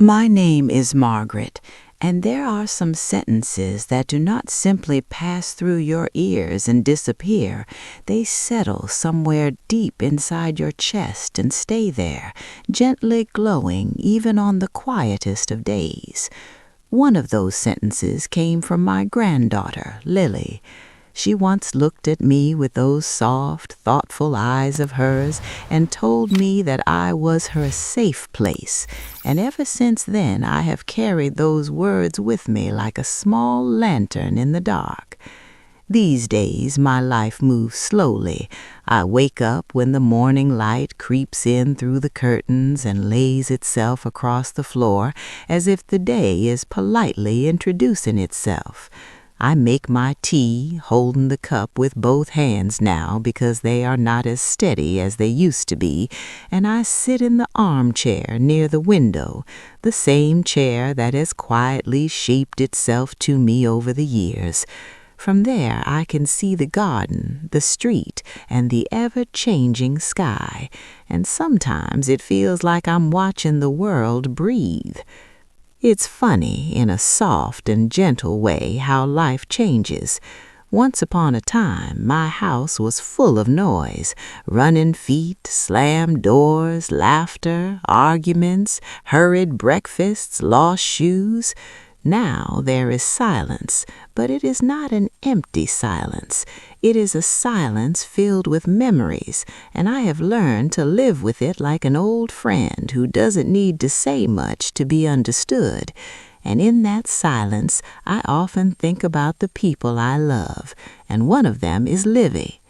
My name is Margaret, and there are some sentences that do not simply pass through your ears and disappear. They settle somewhere deep inside your chest and stay there, gently glowing even on the quietest of days. One of those sentences came from my granddaughter, Lily. She once looked at me with those soft, thoughtful eyes of hers and told me that I was her safe place, and ever since then I have carried those words with me like a small lantern in the dark. These days my life moves slowly. I wake up when the morning light creeps in through the curtains and lays itself across the floor as if the day is politely introducing itself. I make my tea, holding the cup with both hands now because they are not as steady as they used to be, and I sit in the armchair near the window, the same chair that has quietly shaped itself to me over the years. From there I can see the garden, the street, and the ever-changing sky, and sometimes it feels like I'm watching the world breathe. It's funny, in a soft and gentle way, how life changes. Once upon a time, my house was full of noise, running feet, slammed doors, laughter, arguments, hurried breakfasts, lost shoes. Now there is silence, but it is not an empty silence. It is a silence filled with memories, and I have learned to live with it like an old friend who doesn't need to say much to be understood. And in that silence, I often think about the people I love, and one of them is Livy.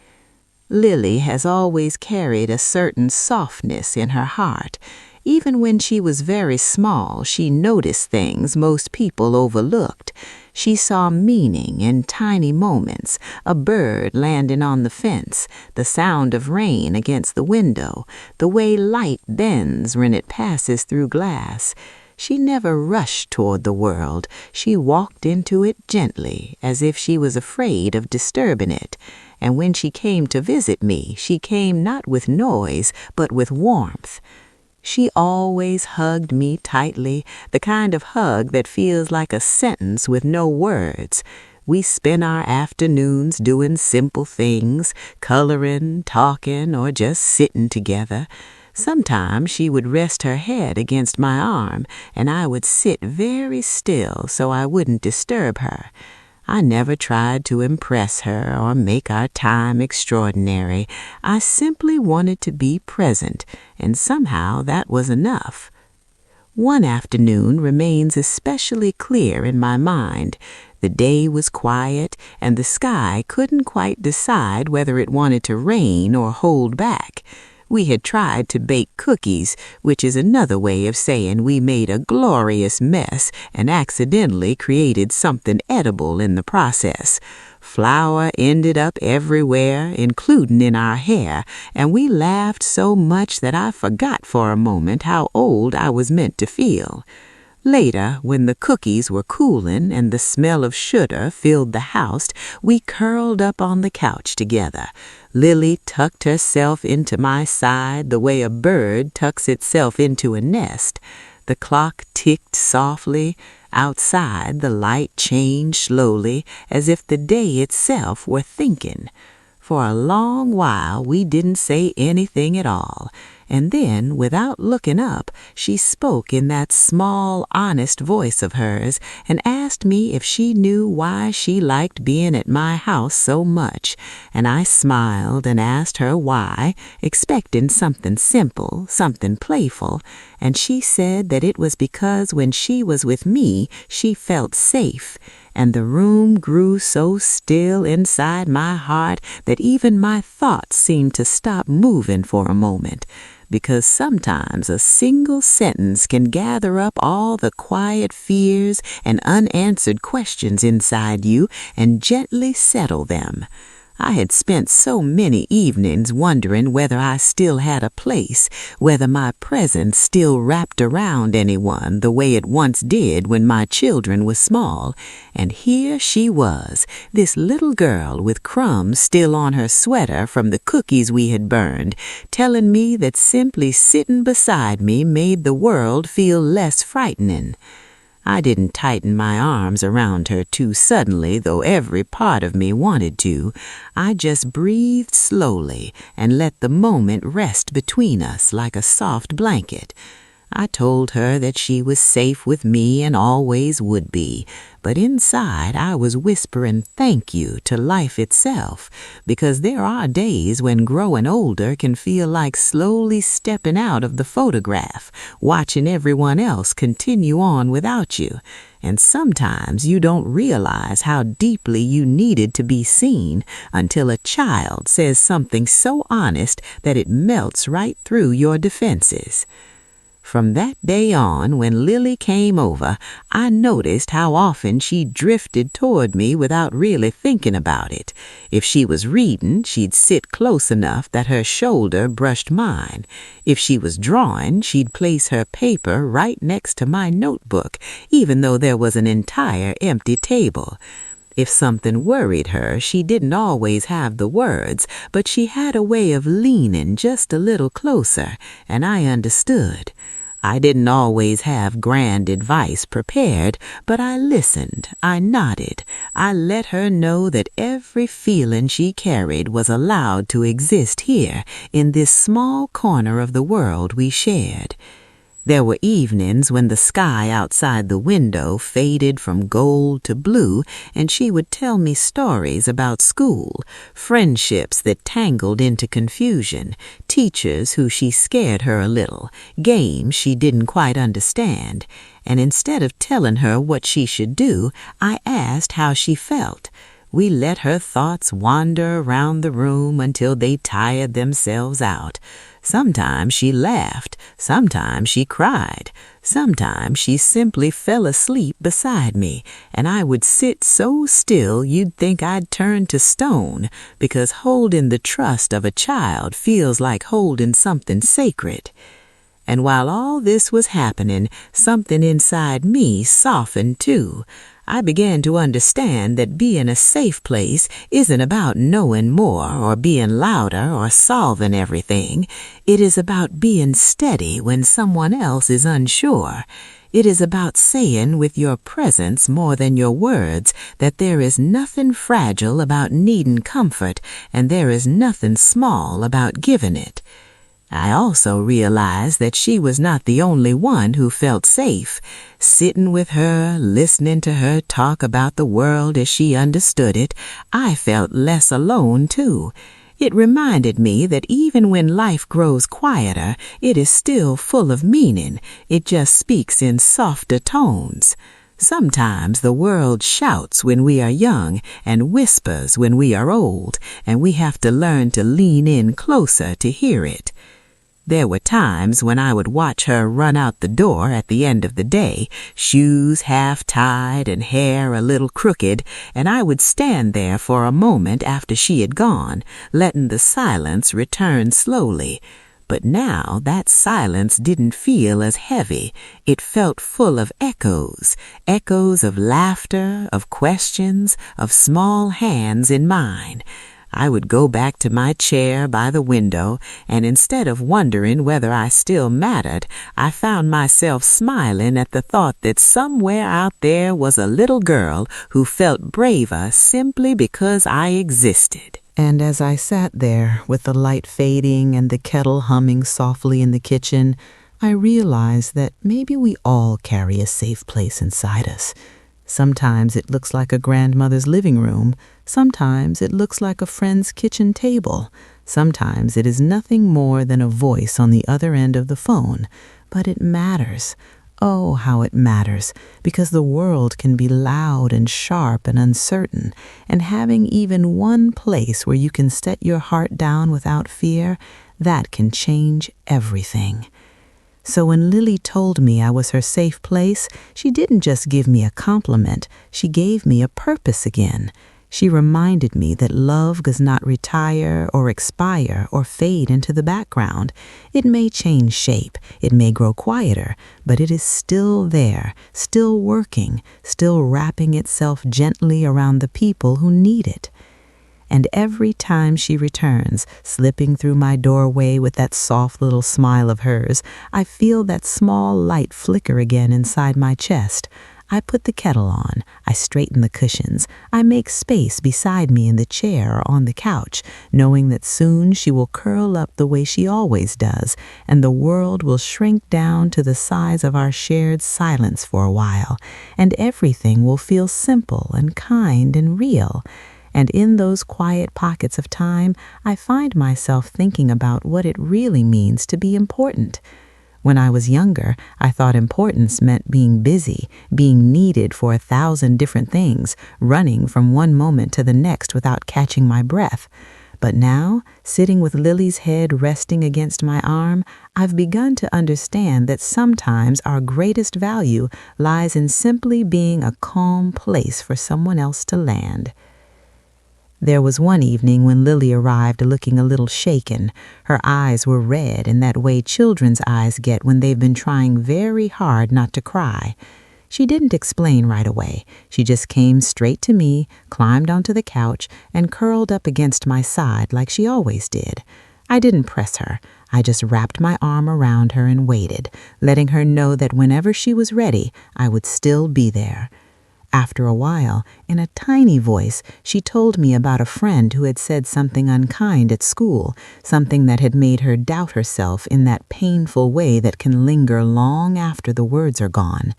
Lily has always carried a certain softness in her heart. Even when she was very small, she noticed things most people overlooked. She saw meaning in tiny moments, a bird landing on the fence, the sound of rain against the window, the way light bends when it passes through glass. She never rushed toward the world. She walked into it gently, as if she was afraid of disturbing it. And when she came to visit me, she came not with noise, but with warmth. She always hugged me tightly, the kind of hug that feels like a sentence with no words. We spent our afternoons doing simple things, coloring, talking, or just sitting together. Sometimes she would rest her head against my arm, and I would sit very still so I wouldn't disturb her. I never tried to impress her or make our time extraordinary. I simply wanted to be present, and somehow that was enough. One afternoon remains especially clear in my mind. The day was quiet, and the sky couldn't quite decide whether it wanted to rain or hold back. We had tried to bake cookies, which is another way of saying we made a glorious mess and accidentally created something edible in the process. Flour ended up everywhere, including in our hair, and we laughed so much that I forgot for a moment how old I was meant to feel. Later, when the cookies were cooling and the smell of sugar filled the house, we curled up on the couch together. Lily tucked herself into my side the way a bird tucks itself into a nest. The clock ticked softly. Outside, the light changed slowly, as if the day itself were thinking. For a long while, we didn't say anything at all. And then, without looking up, she spoke in that small, honest voice of hers and asked me if she knew why she liked being at my house so much. And I smiled and asked her why, expecting something simple, something playful. And she said that it was because when she was with me, she felt safe. And the room grew so still inside my heart that even my thoughts seemed to stop moving for a moment. Because sometimes a single sentence can gather up all the quiet fears and unanswered questions inside you and gently settle them. I had spent so many evenings wondering whether I still had a place, whether my presence still wrapped around anyone the way it once did when my children were small. And here she was, this little girl with crumbs still on her sweater from the cookies we had burned, telling me that simply sitting beside me made the world feel less frightening. I didn't tighten my arms around her too suddenly, though every part of me wanted to. I just breathed slowly and let the moment rest between us like a soft blanket. I told her that she was safe with me and always would be, but inside I was whispering thank you to life itself, because there are days when growing older can feel like slowly stepping out of the photograph, watching everyone else continue on without you. And sometimes you don't realize how deeply you needed to be seen until a child says something so honest that it melts right through your defenses. From that day on, when Lily came over, I noticed how often she drifted toward me without really thinking about it. If she was reading, she'd sit close enough that her shoulder brushed mine. If she was drawing, she'd place her paper right next to my notebook, even though there was an entire empty table. If something worried her, she didn't always have the words, but she had a way of leaning just a little closer, and I understood. I didn't always have grand advice prepared, but I listened, I nodded, I let her know that every feeling she carried was allowed to exist here, in this small corner of the world we shared. There were evenings when the sky outside the window faded from gold to blue, and she would tell me stories about school, friendships that tangled into confusion, teachers who she scared her a little, games she didn't quite understand. And instead of telling her what she should do, I asked how she felt. We let her thoughts wander around the room until they tired themselves out. Sometimes she laughed, sometimes she cried, sometimes she simply fell asleep beside me, and I would sit so still you'd think I'd turned to stone, because holding the trust of a child feels like holding something sacred. And while all this was happening, something inside me softened too. I began to understand that being a safe place isn't about knowing more or being louder or solving everything. It is about being steady when someone else is unsure. It is about saying with your presence more than your words that there is nothing fragile about needing comfort, and there is nothing small about giving it. I also realized that she was not the only one who felt safe. Sitting with her, listening to her talk about the world as she understood it, I felt less alone too. It reminded me that even when life grows quieter, it is still full of meaning. It just speaks in softer tones. Sometimes the world shouts when we are young and whispers when we are old, and we have to learn to lean in closer to hear it. There were times when I would watch her run out the door at the end of the day, shoes half tied and hair a little crooked, and I would stand there for a moment after she had gone, letting the silence return slowly. But now that silence didn't feel as heavy. It felt full of echoes, echoes of laughter, of questions, of small hands in mine. I would go back to my chair by the window, and instead of wondering whether I still mattered, I found myself smiling at the thought that somewhere out there was a little girl who felt braver simply because I existed. And as I sat there, with the light fading and the kettle humming softly in the kitchen, I realized that maybe we all carry a safe place inside us. Sometimes it looks like a grandmother's living room. Sometimes it looks like a friend's kitchen table. Sometimes it is nothing more than a voice on the other end of the phone. But it matters. Oh, how it matters, because the world can be loud and sharp and uncertain, and having even one place where you can set your heart down without fear, that can change everything. So when Lily told me I was her safe place, she didn't just give me a compliment, she gave me a purpose again. She reminded me that love does not retire or expire or fade into the background. It may change shape, it may grow quieter, but it is still there, still working, still wrapping itself gently around the people who need it. And every time she returns, slipping through my doorway with that soft little smile of hers, I feel that small light flicker again inside my chest. I put the kettle on, I straighten the cushions, I make space beside me in the chair or on the couch, knowing that soon she will curl up the way she always does, and the world will shrink down to the size of our shared silence for a while, and everything will feel simple and kind and real. And in those quiet pockets of time, I find myself thinking about what it really means to be important. When I was younger, I thought importance meant being busy, being needed for 1,000 different things, running from one moment to the next without catching my breath. But now, sitting with Lily's head resting against my arm, I've begun to understand that sometimes our greatest value lies in simply being a calm place for someone else to land. There was one evening when Lily arrived looking a little shaken. Her eyes were red in that way children's eyes get when they've been trying very hard not to cry. She didn't explain right away. She just came straight to me, climbed onto the couch, and curled up against my side like she always did. I didn't press her. I just wrapped my arm around her and waited, letting her know that whenever she was ready, I would still be there. After a while, in a tiny voice, she told me about a friend who had said something unkind at school, something that had made her doubt herself in that painful way that can linger long after the words are gone.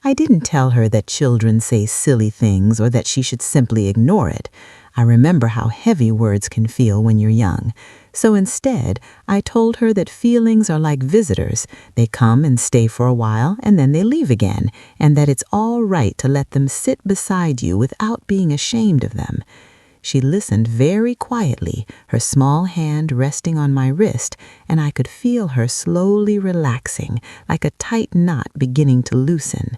I didn't tell her that children say silly things or that she should simply ignore it. I remember how heavy words can feel when you're young. So instead, I told her that feelings are like visitors. They come and stay for a while, and then they leave again, and that it's all right to let them sit beside you without being ashamed of them. She listened very quietly, her small hand resting on my wrist, and I could feel her slowly relaxing, like a tight knot beginning to loosen.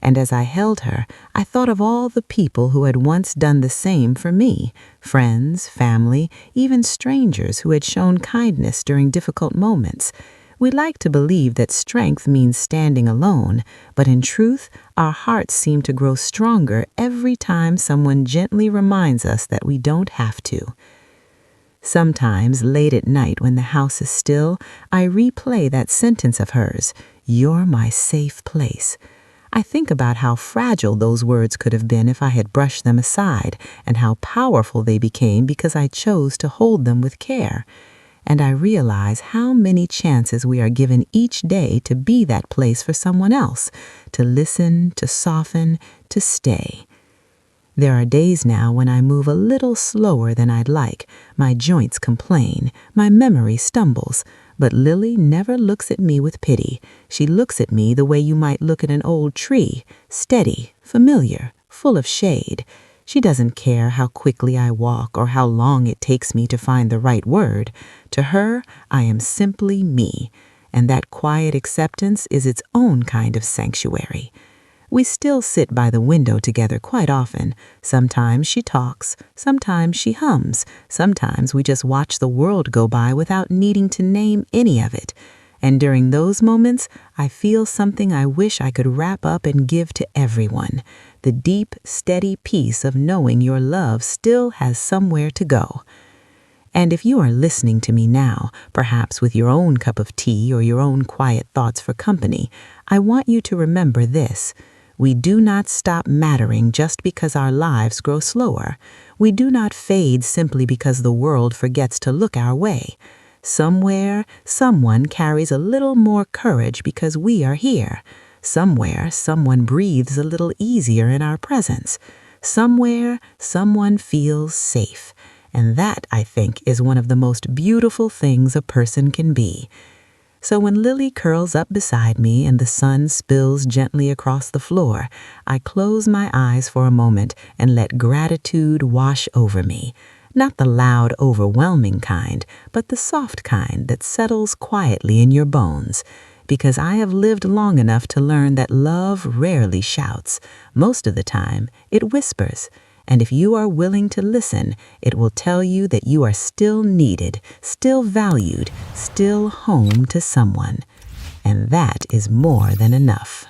And as I held her, I thought of all the people who had once done the same for me, friends, family, even strangers who had shown kindness during difficult moments. We like to believe that strength means standing alone, but in truth, our hearts seem to grow stronger every time someone gently reminds us that we don't have to. Sometimes, late at night when the house is still, I replay that sentence of hers, "You're my safe place." I think about how fragile those words could have been if I had brushed them aside, and how powerful they became because I chose to hold them with care. And I realize how many chances we are given each day to be that place for someone else, to listen, to soften, to stay. There are days now when I move a little slower than I'd like. My joints complain, my memory stumbles. But Lily never looks at me with pity. She looks at me the way you might look at an old tree, steady, familiar, full of shade. She doesn't care how quickly I walk or how long it takes me to find the right word. To her, I am simply me, and that quiet acceptance is its own kind of sanctuary. We still sit by the window together quite often. Sometimes she talks, sometimes she hums, sometimes we just watch the world go by without needing to name any of it. And during those moments, I feel something I wish I could wrap up and give to everyone. The deep, steady peace of knowing your love still has somewhere to go. And if you are listening to me now, perhaps with your own cup of tea or your own quiet thoughts for company, I want you to remember this. We do not stop mattering just because our lives grow slower. We do not fade simply because the world forgets to look our way. Somewhere, someone carries a little more courage because we are here. Somewhere, someone breathes a little easier in our presence. Somewhere, someone feels safe. And that, I think, is one of the most beautiful things a person can be. So when Lily curls up beside me and the sun spills gently across the floor, I close my eyes for a moment and let gratitude wash over me. Not the loud, overwhelming kind, but the soft kind that settles quietly in your bones. Because I have lived long enough to learn that love rarely shouts. Most of the time, it whispers. And if you are willing to listen, it will tell you that you are still needed, still valued, still home to someone. And that is more than enough.